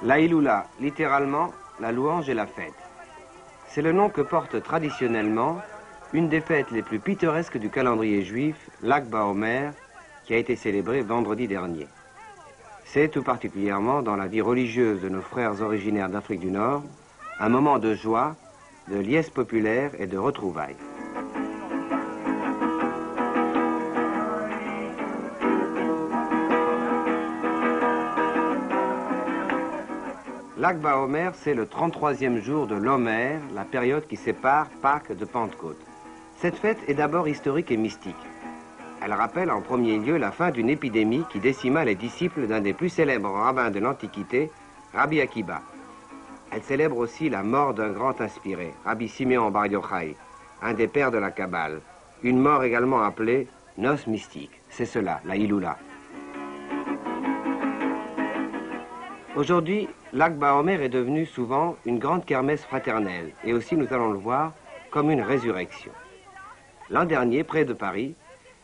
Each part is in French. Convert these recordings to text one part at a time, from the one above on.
La Iloula, littéralement, la louange et la fête. C'est le nom que porte traditionnellement une des fêtes les plus pittoresques du calendrier juif, Lag BaOmer, qui a été célébrée vendredi dernier. C'est tout particulièrement dans la vie religieuse de nos frères originaires d'Afrique du Nord un moment de joie, de liesse populaire et de retrouvailles. Lag BaOmer, c'est le 33e jour de l'Omer, la période qui sépare Pâques de Pentecôte. Cette fête est d'abord historique et mystique. Elle rappelle en premier lieu la fin d'une épidémie qui décima les disciples d'un des plus célèbres rabbins de l'Antiquité, Rabbi Akiba. Elle célèbre aussi la mort d'un grand inspiré, Rabbi Simeon Bar Yochai, un des pères de la Kabbale, une mort également appelée noce mystique. C'est cela, la Iloula. Aujourd'hui, Lag BaOmer est devenu souvent une grande kermesse fraternelle et aussi, nous allons le voir, comme une résurrection. L'an dernier, près de Paris,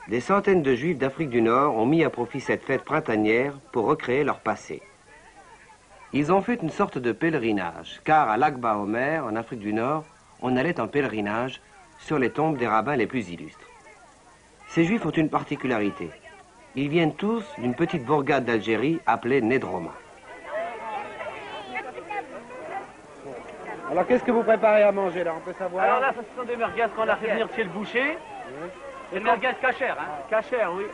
des centaines de Juifs d'Afrique du Nord ont mis à profit cette fête printanière pour recréer leur passé. Ils ont fait une sorte de pèlerinage, car à Lag BaOmer, en Afrique du Nord, on allait en pèlerinage sur les tombes des rabbins les plus illustres. Ces Juifs ont une particularité. Ils viennent tous d'une petite bourgade d'Algérie appelée Nedroma. Alors qu'est-ce que vous préparez à manger là, on peut savoir? Alors là, ce sont des merguez qu'on a fait venir chez le boucher. Oui. Des merguez cachères, hein. Cachères, oui.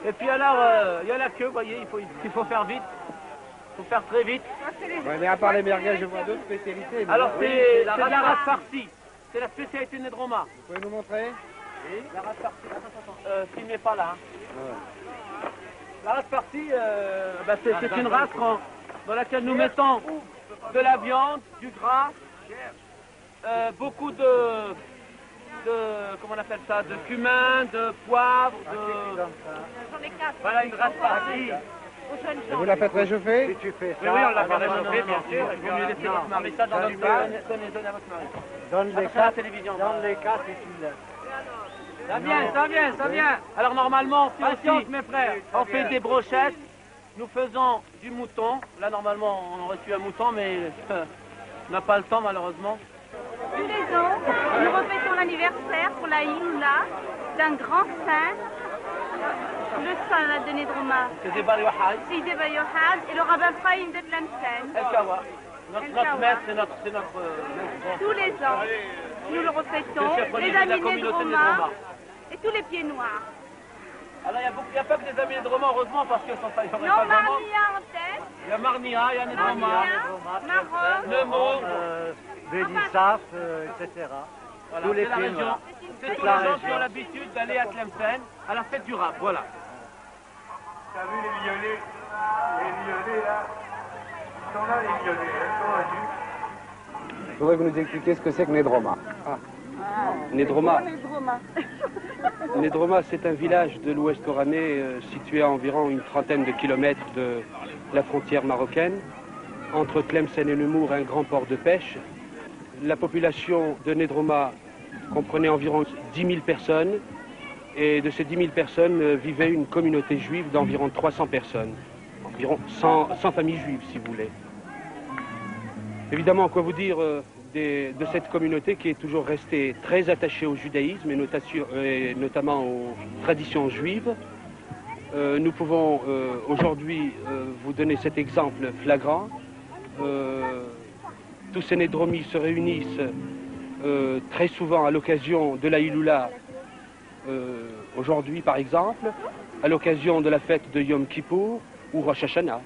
Et puis alors, il y a la queue, vous voyez, il faut faire vite. Il faut faire très vite. Ouais, mais à part les merguez, je vois d'autres spécialités. Alors c'est la race farcie. C'est la spécialité de Nedroma. Vous pouvez nous montrer? Oui. La race farcie. Attends. Filmez pas là. Hein. Ouais. La race farcie, c'est une race dans laquelle nous mettons de la viande, du gras, beaucoup de comment on appelle ça, de cumin, de poivre, de... Voilà une race farcie. Et vous la faites réchauffer? Oui, on la fait réchauffer, bien sûr. Il vaut mieux laisser votre mari ça dans notre pain. Donnez à votre mari. Donne les quatre et tu laisses. Ça vient. Alors normalement, on fait aussi, mes frères, on fait des brochettes. Nous faisons du mouton. Là, normalement, on aurait tué un mouton, mais on n'a pas le temps, malheureusement. Tous les ans, nous refêtons l'anniversaire pour la Iloula d'un grand saint, le saint de Nedroma. C'est Bar Yochai. C'est Bar Yochai et le rabbin Chaim de Tlemcen. El Kawa. Notre maître, c'est notre Tous les ans, nous le refêtons, les amis Nedroma et tous les pieds noirs. Alors, il n'y a pas que des amis Nedroma, heureusement, parce qu'ils sont pas... Non, Marnia en tête. Il y a Marnia, il y a Nedroma, Maroc, Nemours, Bélissaf, etc. voilà, Tous les la pieds région. noirs. C'est tous les gens qui ont l'habitude d'aller à Tlemcen, à la fête du rap, voilà. T'as vu les violets? Les violets, là? Ils sont là, les violets, ils sont là-dessus. Il faudrait que vous nous expliquiez ce que c'est que Nedroma. Nedroma. Nedroma, c'est un village de l'ouest oranais situé à environ une trentaine de kilomètres de la frontière marocaine. Entre Tlemcen et Nemours, un grand port de pêche. La population de Nedroma comprenait environ 10 000 personnes. Et de ces 10 000 personnes vivait une communauté juive d'environ 300 personnes. Environ 100 familles juives, si vous voulez. Évidemment, quoi vous dire de cette communauté qui est toujours restée très attachée au judaïsme et notamment aux traditions juives. Nous pouvons aujourd'hui vous donner cet exemple flagrant. Tous ces Nedromis se réunissent très souvent à l'occasion de la Iloula, aujourd'hui par exemple, à l'occasion de la fête de Yom Kippour ou Rosh Hashanah.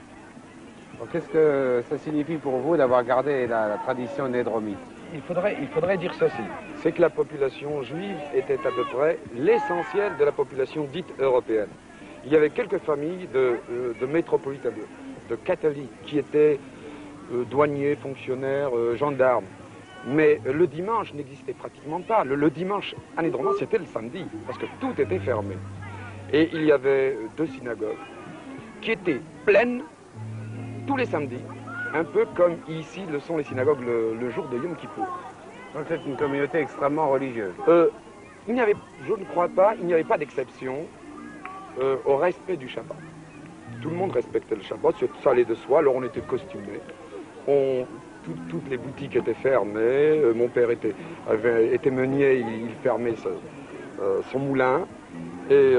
Qu'est-ce que ça signifie pour vous d'avoir gardé la tradition nédromite? Il faudrait dire ceci, c'est que la population juive était à peu près l'essentiel de la population dite européenne. Il y avait quelques familles de métropolitains, de catholiques, qui étaient douaniers, fonctionnaires, gendarmes. Mais le dimanche n'existait pratiquement pas. Le dimanche à Nedroma, c'était le samedi, parce que tout était fermé. Et il y avait 2 synagogues qui étaient pleines tous les samedis, un peu comme ici le sont les synagogues le jour de Yom Kippour. Donc c'est une communauté extrêmement religieuse. Je ne crois pas, il n'y avait pas d'exception au respect du Shabbat. tout le monde respectait le Shabbat, ça allait de soi, alors on était costumés. Toutes les boutiques étaient fermées, mon père était meunier, il fermait son moulin, et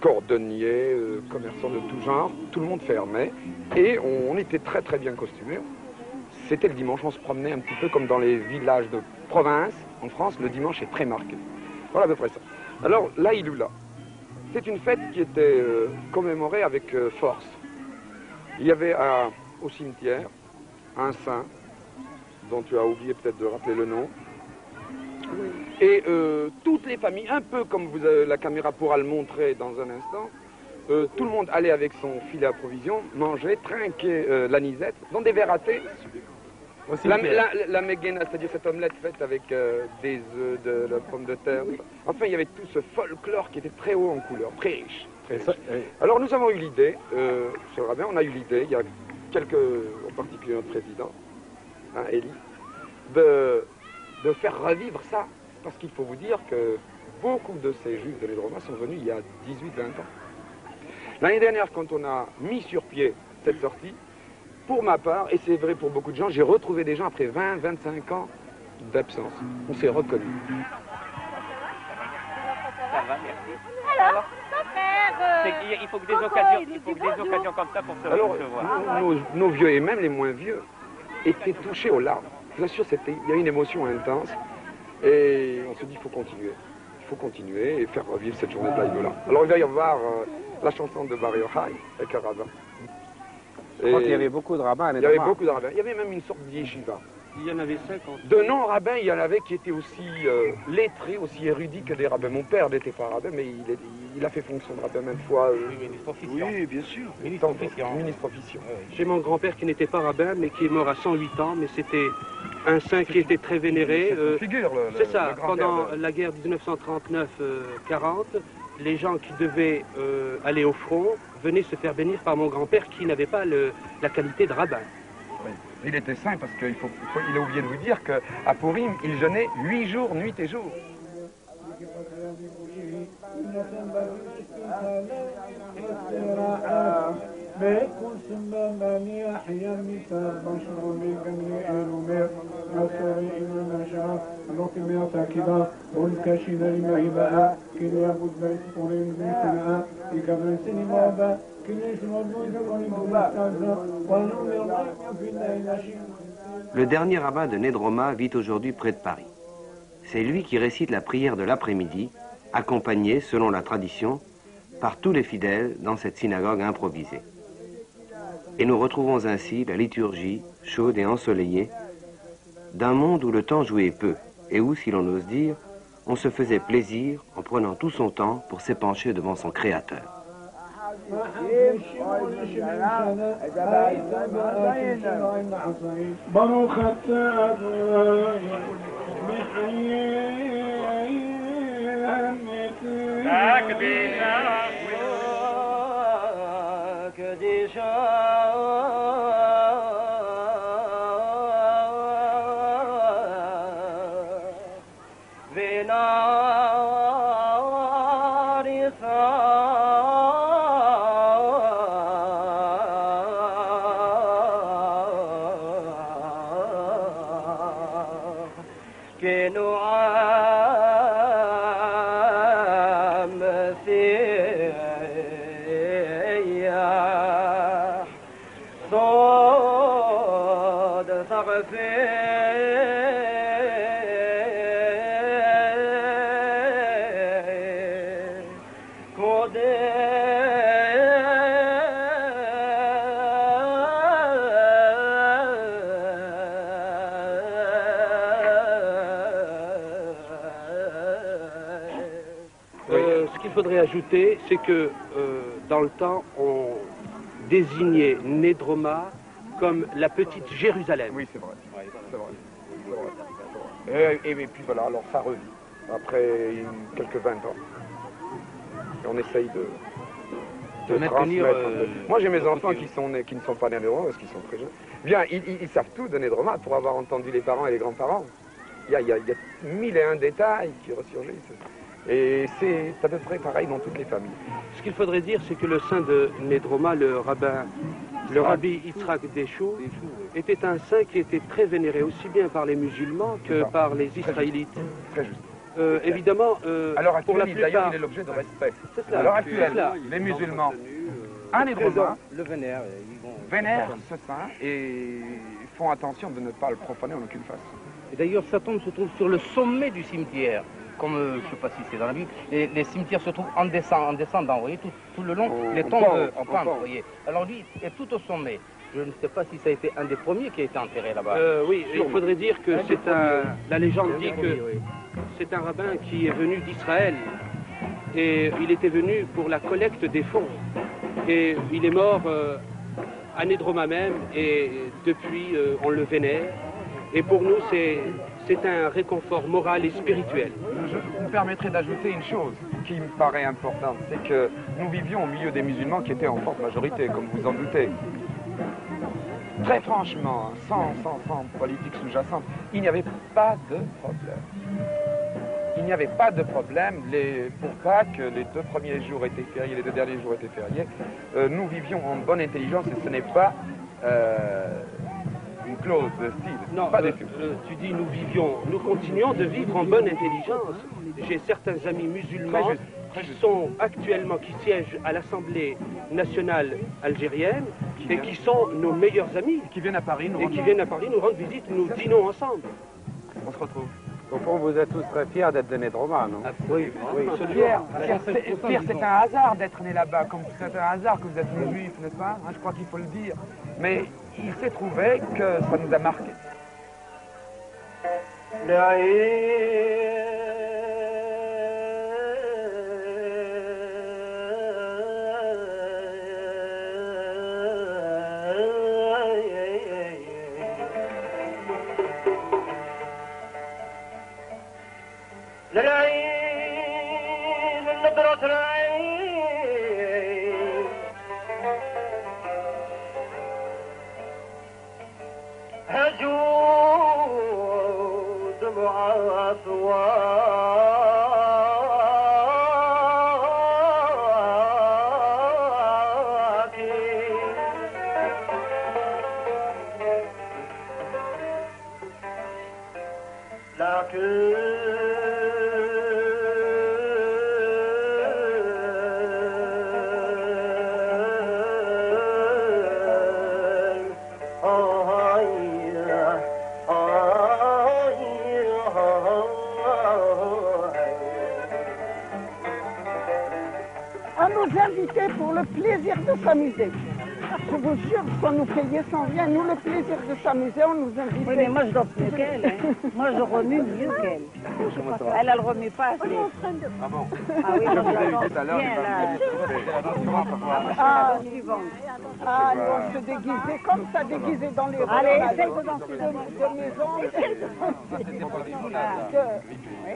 cordonnier, commerçant de tout genre, tout le monde fermait, et on était très très bien costumés. C'était le dimanche, on se promenait un petit peu comme dans les villages de province. En France, le dimanche est très marqué. Voilà à peu près ça. Alors, la Iloula, c'est une fête qui était commémorée avec force. Il y avait au cimetière un saint, dont tu as oublié peut-être de rappeler le nom. Oui. Et toutes les familles, un peu comme la caméra pourra le montrer dans un instant, tout le monde allait avec son filet à provisions, manger, trinquer l'anisette dans des verres à thé. La mégéna, c'est-à-dire cette omelette faite avec des œufs, de la pomme de terre. Enfin, il y avait tout ce folklore qui était très haut en couleur, très riche. Très riche. Alors nous avons eu l'idée, sur le rabbin, on a eu l'idée, il y a quelques, en particulier notre président, hein, Élie, de faire revivre ça. Parce qu'il faut vous dire que beaucoup de ces juifs de Nedroma sont venus il y a 18-20 ans. L'année dernière, quand on a mis sur pied cette sortie, pour ma part, et c'est vrai pour beaucoup de gens, j'ai retrouvé des gens après 20-25 ans d'absence. On s'est reconnus. Ça va, merci. Alors, ta mère... Il faut que des occasions comme ça pour se voir. Nos vieux, et même les moins vieux, étaient touchés aux larmes. Je vous assure, il y a une émotion intense. Et on se dit, il faut continuer. Il faut continuer et faire revivre cette journée de l'Aïdoula. Alors il va y avoir la chanson de Bar Yochai avec un rabbin. Je crois qu'il y avait beaucoup de rabbins à Il y avait beaucoup de rabbins. Il y avait même une sorte d'yeshiva. Il y en avait 50. De non-rabbins, il y en avait qui étaient aussi lettrés, aussi érudits que des rabbins. Mon père n'était pas rabbin, mais il a fait fonction de rabbin maintes fois. Ministre officiant. Oui, bien sûr. Ministre officiant. Ministre officiant. J'ai mon grand-père qui n'était pas rabbin, mais qui est mort à 108 ans, mais c'était un saint qui était très vénéré. C'est ça, pendant la guerre 1939-40, les gens qui devaient aller au front venaient se faire bénir par mon grand-père qui n'avait pas la qualité de rabbin. Oui. Il était saint parce qu'il a oublié de vous dire qu'à Purim, il jeûnait 8 jours, nuit et jour. Le dernier rabbin de Nedroma vit aujourd'hui près de Paris. C'est lui qui récite la prière de l'après-midi, accompagné, selon la tradition, par tous les fidèles dans cette synagogue improvisée. Et nous retrouvons ainsi la liturgie, chaude et ensoleillée, d'un monde où le temps jouait peu, et où, si l'on ose dire, on se faisait plaisir en prenant tout son temps pour s'épancher devant son Créateur. Ajouter, c'est que dans le temps, on désignait Nedroma comme la petite Jérusalem. Oui, c'est vrai. C'est vrai. C'est vrai. Et puis voilà, alors ça revit, après quelques 20 ans. Et on essaye de maintenir... Moi j'ai mes enfants qui ne sont pas nés à Nedroma, parce qu'ils sont très jeunes. Bien, ils savent tout de Nedroma pour avoir entendu les parents et les grands-parents. Il y a 1001 détails qui ressurgissent. Et c'est à peu près pareil dans toutes les familles. Ce qu'il faudrait dire, c'est que le saint de Nedroma, le rabbi Yitzhak Deshou, était un saint qui était très vénéré aussi bien par les musulmans que par les Israélites. Très juste. Évidemment, à l'heure pour la actuelle, d'ailleurs, plupart, il est l'objet de respect. c'est cela, À l'heure c'est actuelle, cela. les musulmans, un Nedroma, Le vénère. vénèrent ce saint et font attention de ne pas le profaner en aucune façon. Et d'ailleurs, sa tombe se trouve sur le sommet du cimetière. Comme, je ne sais pas si c'est dans la Bible, les cimetières se trouvent en descendant, vous voyez, tout le long, les tombes en pente, vous voyez. Alors lui est tout au sommet. Je ne sais pas si ça a été un des premiers qui a été enterré là-bas. Oui, il faudrait dire que c'est la légende dit que c'est un rabbin qui est venu d'Israël et il était venu pour la collecte des fonds. Et il est mort à Nedroma même et depuis on le vénère. Et pour nous c'est un réconfort moral et spirituel. Je me permettrai d'ajouter une chose qui me paraît importante, c'est que nous vivions au milieu des musulmans qui étaient en forte majorité, comme vous en doutez. Très franchement, sans politique sous-jacente, il n'y avait pas de problème. Il n'y avait pas de problème. Pour Pâques, les 2 premiers jours étaient fériés, les 2 derniers jours étaient fériés. Nous vivions en bonne intelligence et ce n'est pas une clause de style. Non, pas des tout. tu dis nous vivions, nous continuons de vivre en bonne intelligence. J'ai certains amis musulmans qui sont actuellement, qui siègent à l'Assemblée nationale algérienne et qui sont nos meilleurs amis. Qui viennent à Paris nous rendre visite, nous dînons ensemble. On se retrouve. Au fond, vous êtes tous très fiers d'être de Nedroma, non? Oui, Pierre, c'est un hasard d'être né là-bas, comme c'est un hasard que vous êtes né juif, n'est-ce pas? Je crois qu'il faut le dire. Mais il s'est trouvé que ça nous a marqué. À nous inviter pour le plaisir de s'amuser. Je vous jure, sans nous payer, sans rien, nous le plaisir de s'amuser, on nous invite. Oui, mais moi je danse mieux qu'elle. Hein. Moi je remue mieux qu'elle. Elle ne remue pas assez. Ah bon? Ah oui, moi je la danse bien là. Suivante. Ah, ils vont se déguiser comme ça, déguisés dans les rôles. Allez, essaye de danser de maison.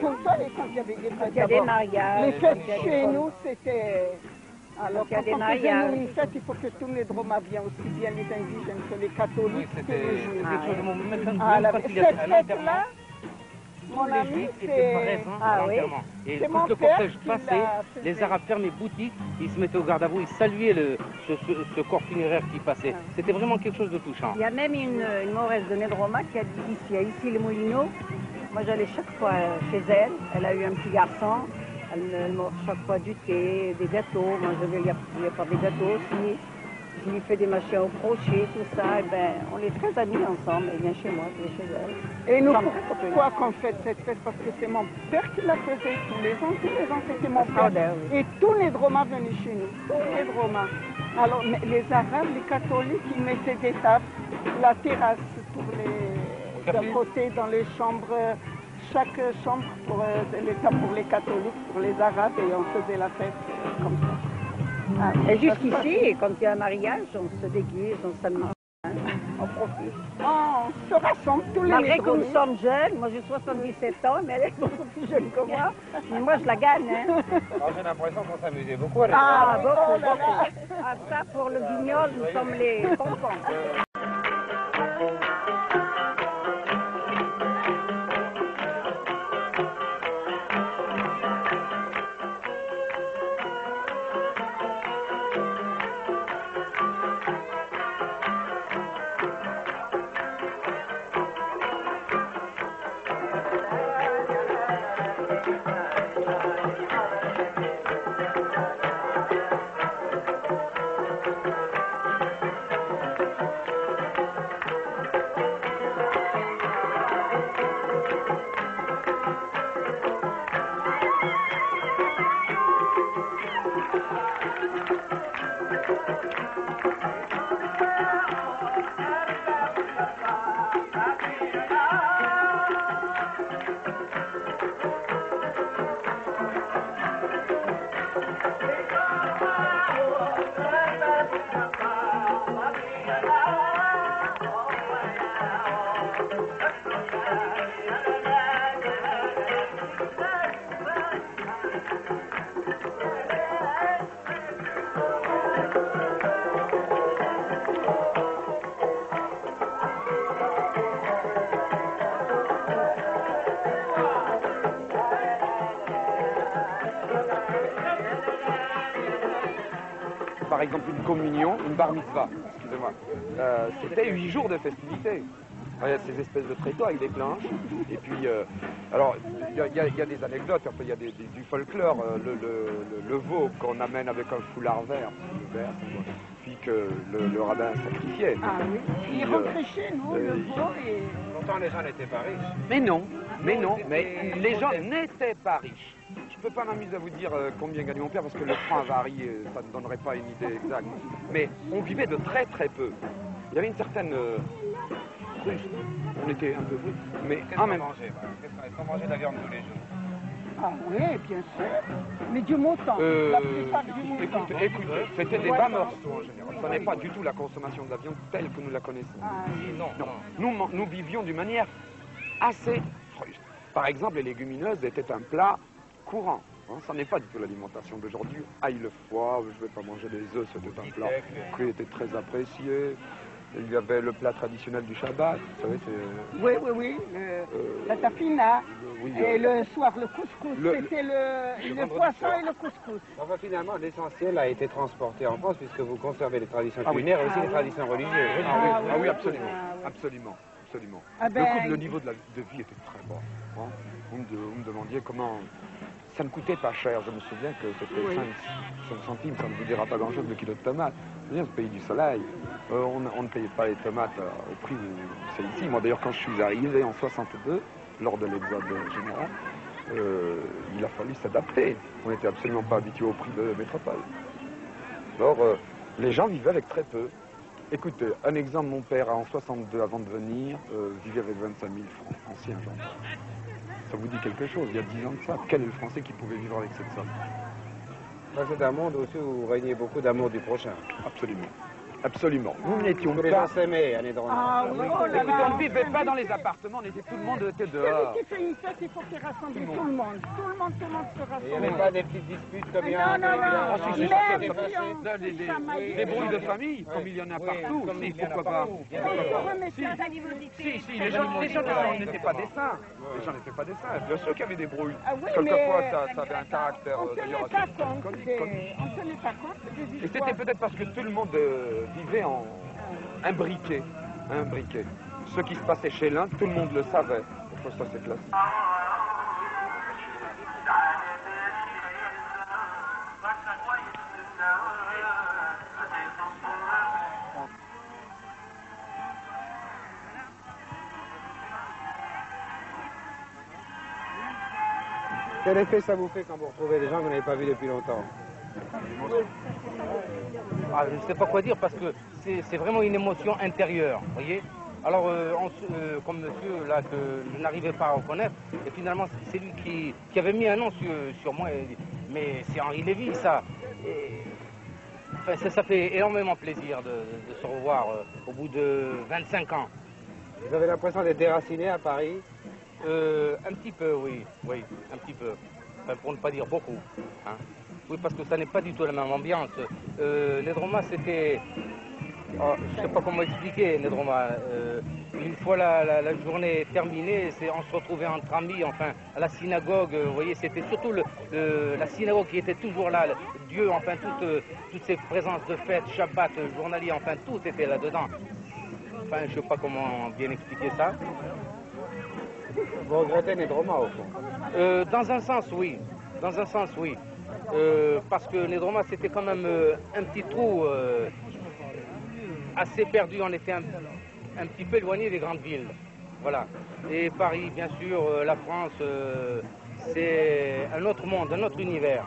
Comme ça, et quand il y avait des fêtes, il y a des mariages. les fêtes chez nous, c'était... Alors, il y a quand des on faisait mariages. une fête, il faut que tous les Dromas viennent, aussi bien les indigènes que les catholiques, que les juifs. Cette fête-là, mon ami, c'est... Ah oui. Et quand le cortège passait, les Arabes fermaient boutique, ils se mettaient au garde à vous, ils saluaient ce corps funéraire qui passait. C'était vraiment quelque chose de touchant. Il y a même une mauresse de Nedroma qui a dit ici, ici les Moulineaux. Moi j'allais chaque fois chez elle, elle a eu un petit garçon, elle m'offre chaque fois du thé, des gâteaux, moi je vais lui faire des gâteaux aussi. Je lui fais des machins au crochet, tout ça, et ben, on est très amis ensemble, elle vient chez moi, je vais chez elle. Et nous, pourquoi qu'on fait cette fête? Parce que c'est mon père qui la faisait tous les ans c'était mon père. Et tous les Dromas venaient chez nous, tous les Dromas. Alors les Arabes, les catholiques, ils mettaient des tables, la terrasse pour d'un côté dans les chambres, chaque chambre pour les tables pour les catholiques, pour les Arabes, et on faisait la fête comme ça. Ah, et jusqu'ici, quand il y a un mariage, on se déguise, on s'amuse, hein, on profite. On se rassemble tous les Malgré que nous sommes jeunes, moi j'ai 77 ans, mais elle est beaucoup plus jeune que moi. Mais moi je la gagne. Hein. J'ai l'impression qu'on s'amusait beaucoup. Ah, beaucoup, beaucoup. Ah, ça pour le guignol, nous sommes les pompons. par exemple une communion, une bar mitzvah, excusez-moi, c'était 8 jours de festivités. Il y a ces espèces de tréteaux avec des planches. Et puis, alors, il y a des anecdotes, il y a du folklore. Le veau qu'on amène avec un foulard vert, puis que le rabbin sacrifiait. Ah oui, il rentrait chez nous, le veau, et... Pourtant, les gens n'étaient pas riches. Mais les gens n'étaient pas riches. Je ne peux pas m'amuser à vous dire combien gagnait mon père, parce que le franc a varié, ça ne donnerait pas une idée exacte. Mais on vivait de très très peu. Il y avait une certaine... On était un peu frustrés, mais en même temps... Est-ce qu'on mangeait de la viande tous les jours? Ah oui, bien sûr. Mais du montant, la plupart du montant. Écoutez, c'était des bas morceaux en général. Ce n'est pas du tout la consommation de la viande telle que nous la connaissons. Ah, non. Nous vivions d'une manière assez fruste. Par exemple, les légumineuses étaient un plat courant. Ça n'est pas du tout l'alimentation d'aujourd'hui. Aïe le foie, je ne vais pas manger des œufs, c'était un plat qui était très apprécié. Il y avait le plat traditionnel du Shabbat, vous savez, c'est... Oui, la tafina. Et le soir, le couscous, c'était le poisson et le couscous. Enfin, finalement, l'essentiel a été transporté en France, puisque vous conservez les traditions culinaires et aussi les traditions religieuses. Ah oui, absolument. Le niveau de vie était très bas. Hein. Vous me demandiez comment... Ça ne coûtait pas cher, je me souviens que c'était 5 centimes, ça ne vous dira pas grand-chose le kilo de tomates. C'est bien ce pays du soleil. On ne payait pas les tomates au prix où c'est ici. Moi d'ailleurs quand je suis arrivé en 62, lors de l'exode général, il a fallu s'adapter. On n'était absolument pas habitué au prix de métropole. Alors les gens vivaient avec très peu. Écoutez, un exemple, mon père en 62 avant de venir vivait avec 25 000 francs, ancien genre. Ça vous dit quelque chose, il y a 10 ans de ça. Quel est le Français qui pouvait vivre avec cette somme? C'est un monde aussi où régnait beaucoup d'amour du prochain. Absolument. Nous n'étions pas... Les gens s'aimaient à Nédron. Ah oui, écoutez, on ne vivait pas dans les appartements, tout le monde était dehors. Celui qui fait une fête, il faut qu'il rassemble tout le monde. Tout le monde se rassemble. Il n'y avait pas des petites disputes comme il y a des brouilles de famille, comme il y en a partout. Si, pourquoi pas? Si, les gens n'étaient pas des saints. Les gens n'étaient pas des saints. Bien sûr qu'il y avait des brouilles. Quelquefois, ça avait un caractère d'ailleurs assez comique. On ne tenait pas compte des histoires. Et c'était peut-être parce que tout le monde vivait en imbriqué. Ce qui se passait chez l'un, tout le monde le savait. Ça, c'est classique. Quel effet ça vous fait quand vous retrouvez des gens que vous n'avez pas vus depuis longtemps? Je ne sais pas quoi dire parce que c'est vraiment une émotion intérieure, vous voyez. Alors, comme monsieur, là, que je n'arrivais pas à reconnaître, et finalement, c'est lui qui avait mis un nom sur moi, mais c'est Henri Lévy, ça. Ça fait énormément plaisir de se revoir au bout de 25 ans. Vous avez l'impression d'être déraciné à Paris? Un petit peu, oui, un petit peu. Enfin, pour ne pas dire beaucoup. Hein. Oui, parce que ça n'est pas du tout la même ambiance. Nédroma, c'était... je ne sais pas comment expliquer, Nédroma. Une fois la journée terminée, on se retrouvait entre amis, enfin, à la synagogue. Vous voyez, c'était surtout la synagogue qui était toujours là. Dieu, enfin, toutes ces présences de fêtes, Shabbat, journalier, enfin, tout était là-dedans. Enfin, je ne sais pas comment bien expliquer ça. Vous regrettez Nédroma, au fond? Dans un sens, oui. Parce que Nédroma, c'était quand même un petit trou assez perdu. On était un petit peu éloigné des grandes villes. Voilà. Et Paris, bien sûr, la France, c'est un autre monde, un autre univers.